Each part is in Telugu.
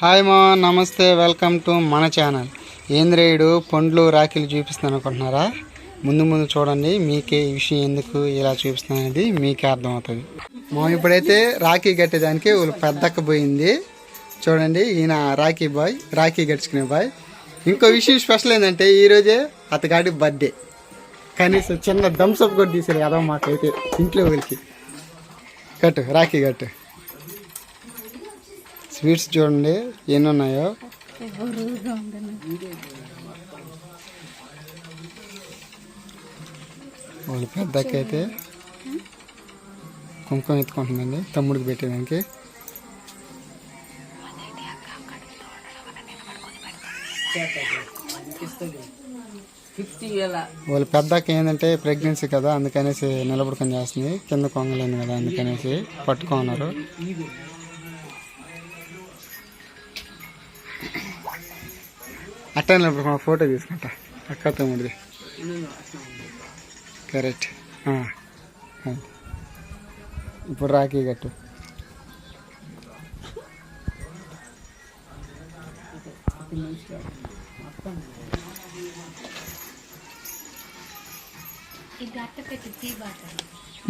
హాయ్ మా నమస్తే, వెల్కమ్ టు మన ఛానల్. ఏంద్రేయుడు పండ్లు రాఖీలు చూపిస్తాను అనుకుంటున్నారా? ముందు ముందు చూడండి, మీకే ఈ విషయం ఎందుకు ఇలా చూపిస్తాను అనేది మీకే అర్థమవుతుంది. మా ఇప్పుడైతే రాఖీ కట్టేదానికి వాళ్ళు పెద్దక్క పోయింది. చూడండి, ఈయన రాఖీ బాయ్, రాఖీ కట్టుకునే బాయ్. ఇంకో విషయం స్పెషల్ ఏంటంటే ఈరోజే అతగాడి బర్త్డే. కనీసం చిన్న థమ్స్అప్ కూడా తీసారు కదా మాకైతే ఇంట్లో వెళ్ళి. కట్టు రాఖీ కట్టు. స్వీట్స్ చూడండి ఎన్ని ఉన్నాయో. వాళ్ళు పెద్దకైతే కుంకుమ ఎత్తుకుంటుందండి తమ్ముడికి పెట్టేదానికి. వాళ్ళ పెద్దక్క ఏంటంటే ప్రెగ్నెన్సీ కదా, అందుకనేసి నిలబడుకొని చేస్తుంది. కింద కొంగలేదు కదా, అందుకనేసి పట్టుకున్నారు. అట్టా నిలబడుకున్న ఫోటో తీసుకుంటా అక్క తమ్ముడిది. కరెక్ట్. ఇప్పుడు రాఖీ కట్టు.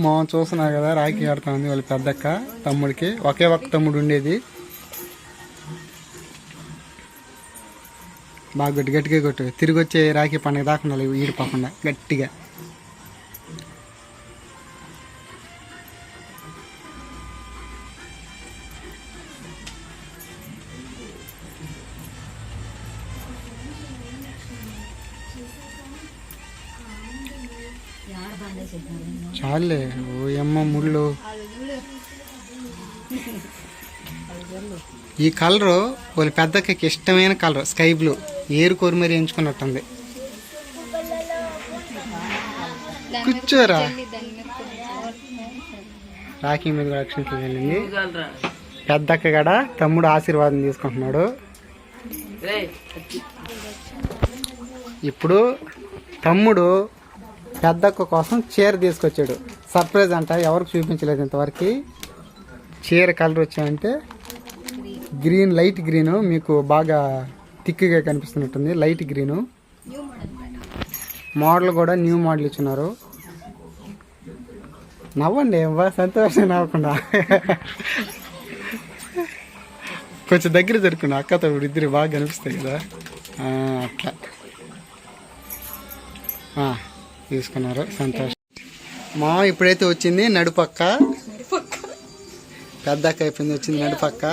మా చూస్తున్నారు కదా, రాఖీ కడతా ఉంది వాళ్ళ పెద్దక్క తమ్ముడికి. ఒకే ఒక్క తమ్ముడు ఉండేది. బాగా గట్టిగా కొట్టు. తిరిగి వచ్చే రాఖీ పండుగ దాకా ఈడిపోకుండా గట్టిగా. చాలే ఓ అమ్మ ముళ్ళు. ఈ కలరు వాళ్ళ పెద్దకి ఇష్టమైన కలర్ స్కై బ్లూ. ఏరు కొరిమరి ఎంచుకున్నట్టుంది. కూర్చోరా. రాఖీ మీద కూడా అక్షింతలు వెళ్ళింది. పెద్దక్క కూడా తమ్ముడు ఆశీర్వాదం తీసుకుంటున్నాడు. ఇప్పుడు తమ్ముడు పెద్దక్క కోసం చీర తీసుకొచ్చాడు. సర్ప్రైజ్ అంట, ఎవరికి చూపించలేదు ఇంతవరకు. చీర కలర్ వచ్చాయంటే గ్రీన్, లైట్ గ్రీను. మీకు బాగా థిక్గా కనిపిస్తున్నట్టుంది, లైట్ గ్రీను. మోడల్ కూడా న్యూ మోడల్ ఇచ్చినారు. నవ్వండి, సంతోషం నవ్వకుండా. కొంచెం దగ్గర జరుపుకున్నా, అక్కతో ఇద్దరు బాగా కనిపిస్తాయి కదా, అట్లా తీసుకున్నారు. సంతోషం. మా ఇప్పుడైతే వచ్చింది నడుపక్క. పెద్దక్క అయిపోయింది, వచ్చింది నడుపక్క.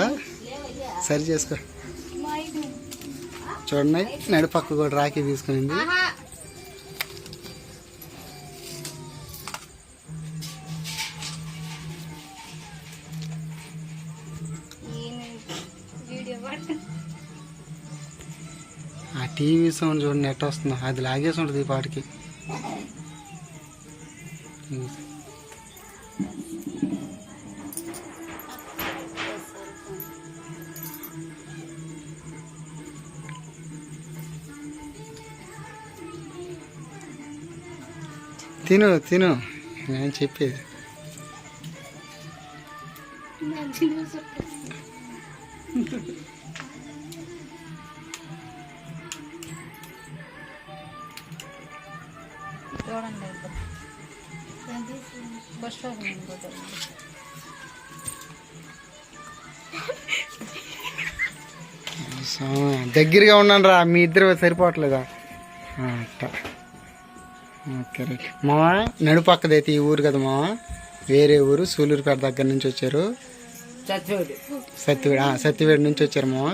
సరి చేసుకో. చూడండి, నడుపక్క కూడా రాఖీ తీసుకునింది. ఆ టీవీ సౌండ్ చూడండి ఎట్ట వస్తుందో, అది లాగేసి ఉంటుంది ఈ పాటికి. తిను తిను, నేను చెప్పేది. దగ్గరగా ఉన్నాను రా, మీ ఇద్దరు సరిపోవట్లేదా? అట్టా ఓకే రైట్. మామ నడుపక్కదైతే ఈ ఊరు కదా మామ, వేరే ఊరు సూలూరుపేట దగ్గర నుంచి వచ్చారు. సత్యవేడు నుంచి వచ్చారు మామ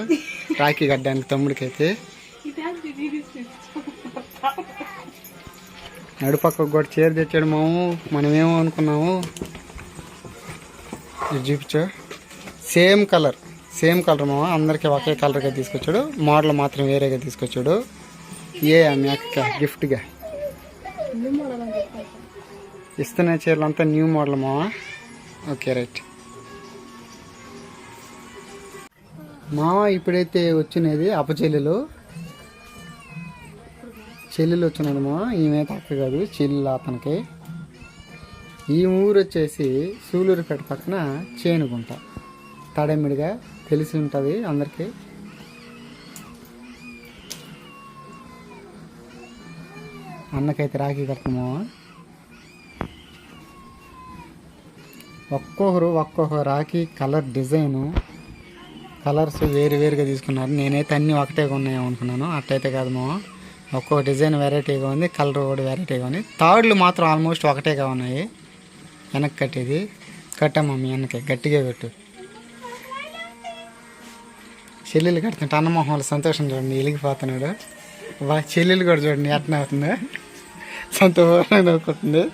రాఖీ కట్టడానికి తమ్ముడికైతే. నడుపక్కకు కూడా చీర తెచ్చాడు మాము. మనమేమో అనుకున్నాము, ఇది చూపించు. సేమ్ కలర్ మామ, అందరికీ ఒకే కలర్గా తీసుకొచ్చాడు. మోడల్ మాత్రం వేరేగా తీసుకొచ్చాడు. మీ అక్క గిఫ్ట్గా ఇస్తున్న చీరలు అంతా న్యూ మోడల్ మామ. ఓకే రైట్ మామ. ఇప్పుడైతే వచ్చినది అపచెల్లెలు. చెల్లెలు వచ్చినది మామ. ఈమె అక్క కాదు, చెల్లెలు అతనికి. ఈ ఊరు వచ్చేసి సూలూరుపేట పక్కన చేనుగుంట. తడమిడిగా తెలిసి ఉంటుంది అందరికీ. అన్నకైతే రాఖీ కడుతున్నామా. ఒక్కొక్క రాఖీ కలర్ డిజైను కలర్స్ వేరుగా తీసుకున్నారు. నేనైతే అన్నీ ఒకటేగా ఉన్నాయేమో అనుకున్నాను. అట్టయితే కాదు మామ, ఒక్కొక్క డిజైన్ వెరైటీగా ఉంది, కలర్ కూడా వెరైటీగా ఉంది. తాడులు మాత్రం ఆల్మోస్ట్ ఒకటేగా ఉన్నాయి. వెనక్కి కట్టేది కట్టమ్మా, మీ వెనకే గట్టిగా పెట్టు. చెల్లెలు కడుతుంటే అన్నమోహంలో సంతోషం చూడండి, వెలిగిపోతున్నాడు. చెల్లెలు కూడా చూడండి ఎట్లా అవుతుంది, సంతోషంగా నవ్వుకుంటుంది.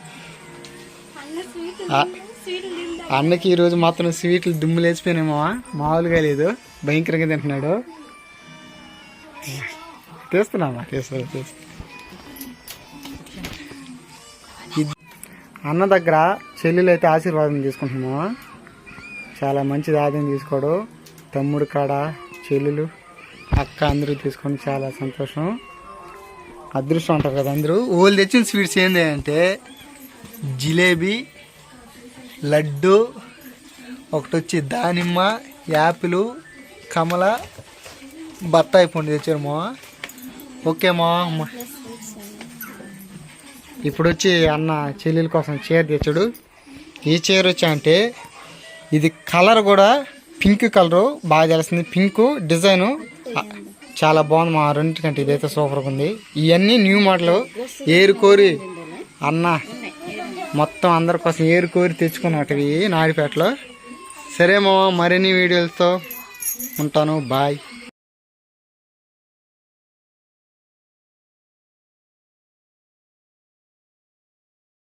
అన్నకి ఈరోజు మాత్రం స్వీట్లు దుమ్ము లేచిపోయినామో, మామూలుగా లేదు, భయంకరంగా తింటున్నాడు. తీస్తున్నామా తీస్తా. అన్న దగ్గర చెల్లెలు అయితే ఆశీర్వాదం తీసుకుంటున్నామా. చాలా మంచిది ఆదాయం తీసుకోవడం. తమ్ముడు కాడ చెల్లెలు అక్క అందరూ తీసుకొని చాలా సంతోషం, అదృష్టం అంటారు కదా అందరూ. వాళ్ళు తెచ్చిన స్వీట్స్ ఏంటి అంటే జిలేబీ, లడ్డు, ఒకటి వచ్చి దానిమ్మ, యాపిల్, కమల, బత్తాయి పండు తెచ్చారు మా. ఓకే మా. ఇప్పుడు వచ్చి అన్న చెల్లెల కోసం చీర తెచ్చాడు. ఈ చీర వచ్చా అంటే ఇది కలర్ కూడా పింక్ కలరు, బాగా తెలిసింది. పింక్ డిజైను చాలా బాగుంది మా. రెండింటికంటే ఇదైతే సూపర్గా ఉంది. ఇవన్నీ న్యూ మోడల్ ఏరుకోరి అన్న మొత్తం అందరి కోసం ఏరుకోరి తెచ్చుకున్నట్టువి నాయుడుపేటలో. సరే మా, మరిన్ని వీడియోలతో ఉంటాను. బాయ్.